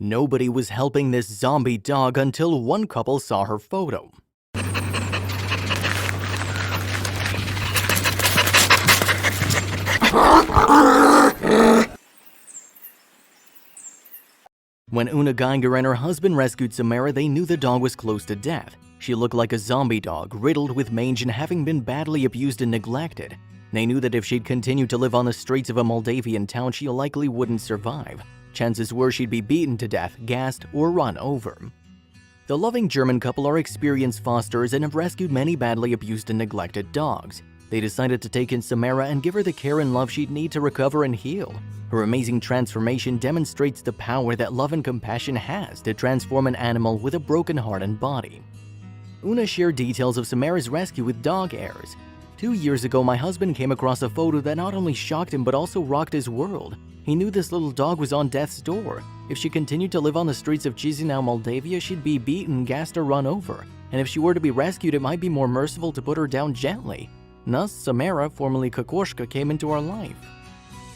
Nobody was helping this zombie dog until one couple saw her photo. When Una Geiger and her husband rescued Samara, they knew the dog was close to death. She looked like a zombie dog, riddled with mange and having been badly abused and neglected. They knew that if she'd continued to live on the streets of a Moldavian town, she likely wouldn't survive. Chances were she'd be beaten to death, gassed, or run over. The loving German couple are experienced fosterers and have rescued many badly abused and neglected dogs. They decided to take in Samara and give her the care and love she'd need to recover and heal. Her amazing transformation demonstrates the power that love and compassion has to transform an animal with a broken heart and body. Una shared details of Samara's rescue with Dog Heirs. 2 years ago, my husband came across a photo that not only shocked him but also rocked his world. He knew this little dog was on death's door. If she continued to live on the streets of Chisinau, Moldavia, she'd be beaten, gassed, or run over. And if she were to be rescued, it might be more merciful to put her down gently. Thus, Samara, formerly Kokoschka, came into our life.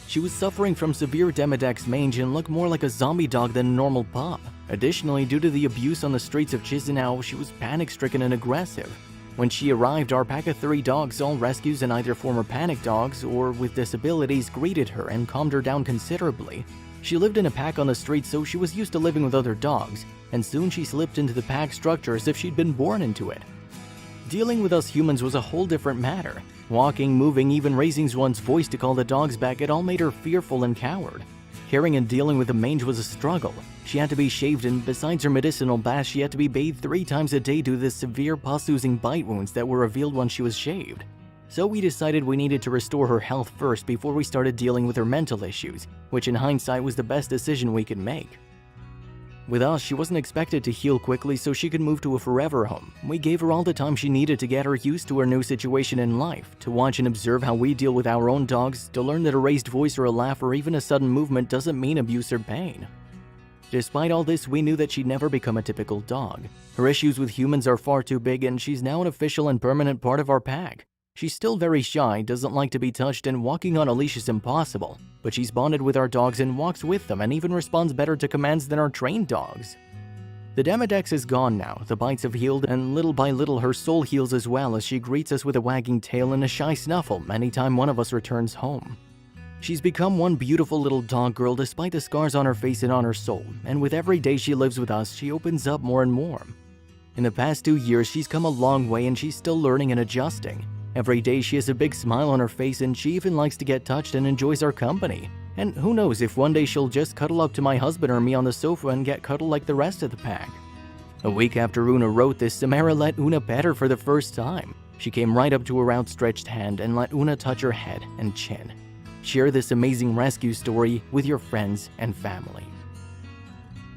She was suffering from severe Demodex mange and looked more like a zombie dog than a normal pup. Additionally, due to the abuse on the streets of Chisinau, she was panic-stricken and aggressive. When she arrived, our pack of 3 dogs, all rescues and either former panic dogs or with disabilities, greeted her and calmed her down considerably. She lived in a pack on the street, so she was used to living with other dogs, and soon she slipped into the pack structure as if she'd been born into it. Dealing with us humans was a whole different matter. Walking, moving, even raising one's voice to call the dogs back, it all made her fearful and coward. Caring and dealing with the mange was a struggle. She had to be shaved, and besides her medicinal baths, she had to be bathed 3 times a day due to the severe pus-oozing bite wounds that were revealed when she was shaved. So we decided we needed to restore her health first before we started dealing with her mental issues, which in hindsight was the best decision we could make. With us, she wasn't expected to heal quickly so she could move to a forever home. We gave her all the time she needed to get her used to her new situation in life, to watch and observe how we deal with our own dogs, to learn that a raised voice or a laugh or even a sudden movement doesn't mean abuse or pain. Despite all this, we knew that she'd never become a typical dog. Her issues with humans are far too big, and she's now an official and permanent part of our pack. She's still very shy, doesn't like to be touched, and walking on a leash is impossible. But she's bonded with our dogs and walks with them and even responds better to commands than our trained dogs. The Demodex is gone now, the bites have healed, and little by little her soul heals as well as she greets us with a wagging tail and a shy snuffle anytime one of us returns home. She's become one beautiful little dog girl despite the scars on her face and on her soul, and with every day she lives with us, she opens up more and more. In the past 2 years, she's come a long way and she's still learning and adjusting. Every day she has a big smile on her face and she even likes to get touched and enjoys our company. And who knows if one day she'll just cuddle up to my husband or me on the sofa and get cuddled like the rest of the pack. A week after Una wrote this, Samara let Una pet her for the first time. She came right up to her outstretched hand and let Una touch her head and chin. Share this amazing rescue story with your friends and family.